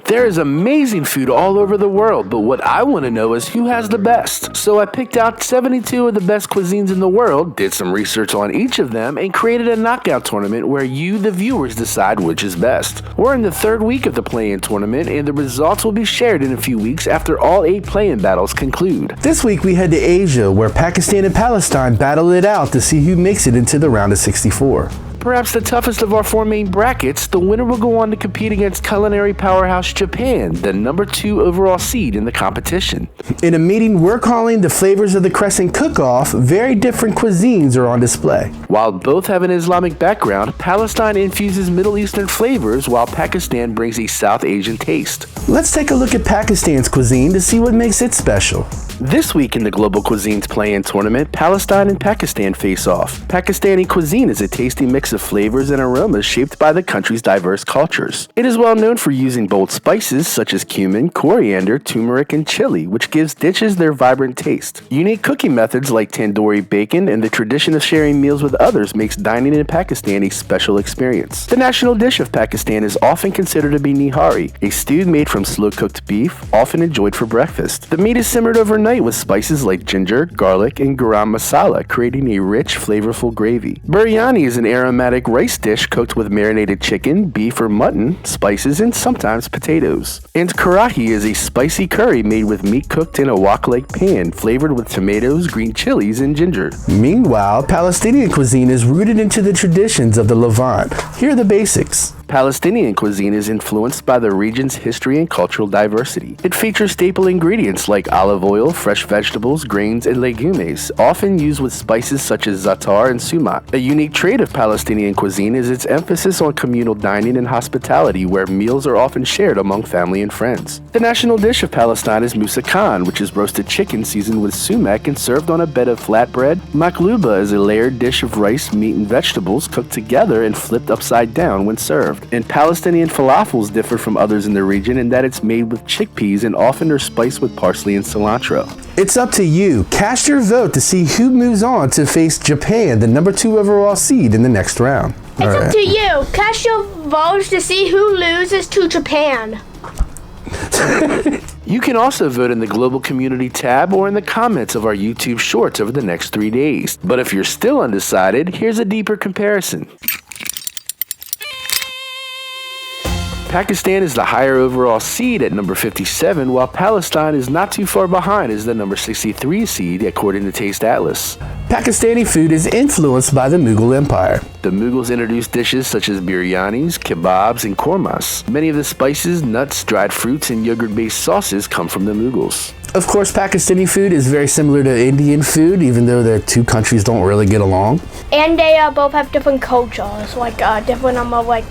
There is amazing food all over the world, but what I want to know is who has the best. So I picked out 72 of the best cuisines in the world, did some research on each of them, and created a knockout tournament where you, the viewers, decide which is best. We're in the third week of the play-in tournament, and the results will be shared in a few weeks after all 8 play-in battles conclude. This week we head to Asia, where Pakistan and Palestine battle it out to see who makes it into the round of 64. Perhaps the toughest of our 4 main brackets, the winner will go on to compete against culinary powerhouse Japan, the number 2 overall seed in the competition. In a meeting we're calling the flavors of the Crescent Cookoff, very different cuisines are on display. While both have an Islamic background, Palestine infuses Middle Eastern flavors while Pakistan brings a South Asian taste. Let's take a look at Pakistan's cuisine to see what makes it special. This week in the Global Cuisines Play-In Tournament, Palestine and Pakistan face off. Pakistani cuisine is a tasty mix of flavors and aromas shaped by the country's diverse cultures. It is well known for using bold spices such as cumin, coriander, turmeric, and chili, which gives dishes their vibrant taste. Unique cooking methods like tandoori bacon and the tradition of sharing meals with others makes dining in Pakistan a special experience. The national dish of Pakistan is often considered to be nihari, a stew made from slow-cooked beef, often enjoyed for breakfast. The meat is simmered overnight with spices like ginger, garlic, and garam masala, creating a rich, flavorful gravy. Biryani is an aromatic rice dish cooked with marinated chicken, beef, or mutton, spices, and sometimes potatoes. And karahi is a spicy curry made with meat cooked in a wok-like pan, flavored with tomatoes, green chilies, and ginger. Meanwhile, Palestinian cuisine is rooted into the traditions of the Levant. Here are the basics. Palestinian cuisine is influenced by the region's history and cultural diversity. It features staple ingredients like olive oil, fresh vegetables, grains, and legumes, often used with spices such as za'atar and sumac. A unique trait of Palestinian cuisine is its emphasis on communal dining and hospitality, where meals are often shared among family and friends. The national dish of Palestine is moussakhan, which is roasted chicken seasoned with sumac and served on a bed of flatbread. Maklouba is a layered dish of rice, meat, and vegetables cooked together and flipped upside down when served. And Palestinian falafels differ from others in the region in that it's made with chickpeas and often are spiced with parsley and cilantro. It's up to you. Cast your vote to see who moves on to face Japan, the number 2 overall seed, in the next round. It's up to you. Cast your votes to see who loses to Japan. You can also vote in the Global Community tab or in the comments of our YouTube shorts over the next 3 days. But if you're still undecided, here's a deeper comparison. Pakistan is the higher overall seed at number 57, while Palestine is not too far behind as the number 63 seed according to Taste Atlas. Pakistani food is influenced by the Mughal Empire. The Mughals introduced dishes such as biryanis, kebabs, and kormas. Many of the spices, nuts, dried fruits, and yogurt-based sauces come from the Mughals. Of course, Pakistani food is very similar to Indian food, even though the two countries don't really get along. And they both have different cultures, like different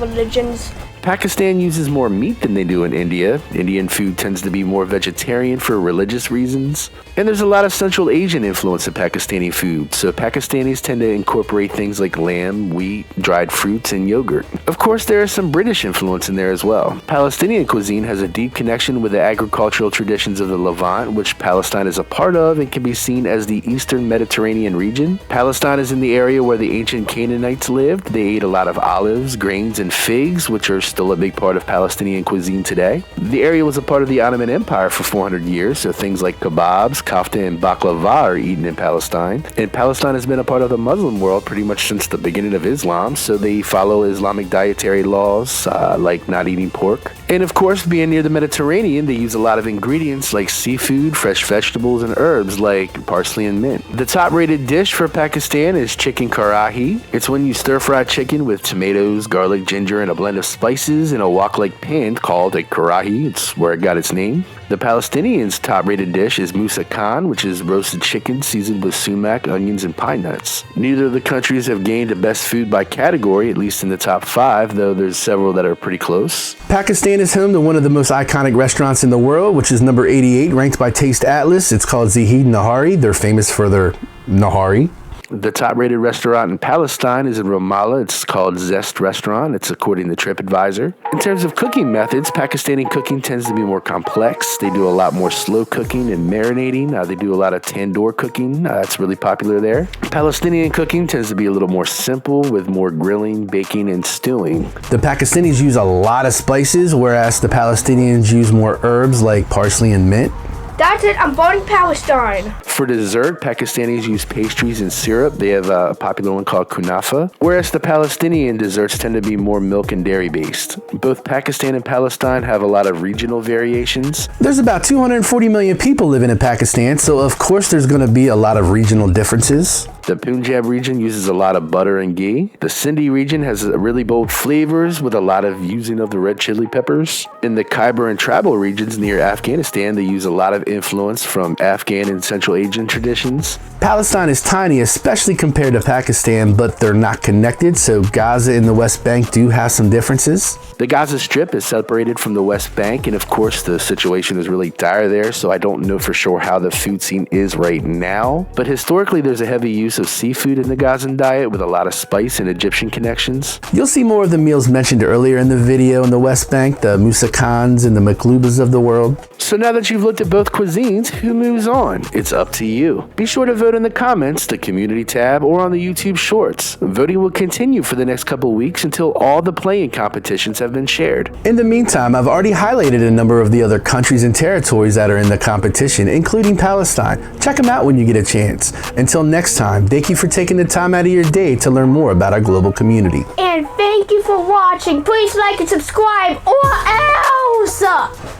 religions. Pakistan uses more meat than they do in India. Indian food tends to be more vegetarian for religious reasons. And there's a lot of Central Asian influence in Pakistani food, so Pakistanis tend to incorporate things like lamb, wheat, dried fruits, and yogurt. Of course, there is some British influence in there as well. Palestinian cuisine has a deep connection with the agricultural traditions of the Levant, which Palestine is a part of and can be seen as the Eastern Mediterranean region. Palestine is in the area where the ancient Canaanites lived. They ate a lot of olives, grains, and figs, which are still a big part of Palestinian cuisine today. The area was a part of the Ottoman Empire for 400 years, so things like kebabs, kafta, and baklava are eaten in Palestine. And Palestine has been a part of the Muslim world pretty much since the beginning of Islam, so they follow Islamic dietary laws like not eating pork. And of course, being near the Mediterranean, they use a lot of ingredients like seafood, fresh vegetables, and herbs like parsley and mint. The top-rated dish for Pakistan is chicken karahi. It's when you stir-fry chicken with tomatoes, garlic, ginger, and a blend of spices in a wok-like pan called a karahi. It's where it got its name. The Palestinians' top-rated dish is moussakhan, which is roasted chicken seasoned with sumac, onions, and pine nuts. Neither of the countries have gained the best food by category, at least in the top 5, though there's several that are pretty close. Pakistan is home to one of the most iconic restaurants in the world, which is number 88, ranked by Taste Atlas. It's called Zahid Nahari. They're famous for their nahari. The top-rated restaurant in Palestine is in Ramallah. It's called Zest Restaurant. It's according to TripAdvisor. In terms of cooking methods, Pakistani cooking tends to be more complex. They do a lot more slow cooking and marinating. They do a lot of tandoor cooking. That's really popular there. Palestinian cooking tends to be a little more simple with more grilling, baking, and stewing. The Pakistanis use a lot of spices, whereas the Palestinians use more herbs like parsley and mint. That's it, I'm voting Palestine. For dessert, Pakistanis use pastries and syrup. They have a popular one called kunafa, whereas the Palestinian desserts tend to be more milk and dairy based. Both Pakistan and Palestine have a lot of regional variations. There's about 240 million people living in Pakistan, so of course there's going to be a lot of regional differences. The Punjab region uses a lot of butter and ghee. The Sindhi region has really bold flavors with a lot of using of the red chili peppers. In the Khyber and tribal regions near Afghanistan, they use a lot of influence from Afghan and Central Asian traditions. Palestine is tiny, especially compared to Pakistan, but they're not connected, so Gaza and the West Bank do have some differences. The Gaza Strip is separated from the West Bank, and of course the situation is really dire there, so I don't know for sure how the food scene is right now. But historically, there's a heavy use of seafood in the Gazan diet with a lot of spice and Egyptian connections. You'll see more of the meals mentioned earlier in the video in the West Bank, the moussakans and the maklubas of the world. So now that you've looked at both cuisines, who moves on? It's up to you. Be sure to vote in the comments, the community tab, or on the YouTube shorts. Voting will continue for the next couple weeks until all the playing competitions have been shared. In the meantime, I've already highlighted a number of the other countries and territories that are in the competition, including Palestine. Check them out when you get a chance. Until next time, thank you for taking the time out of your day to learn more about our global community. And thank you for watching. Please like and subscribe or else. Oh.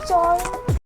Sorry.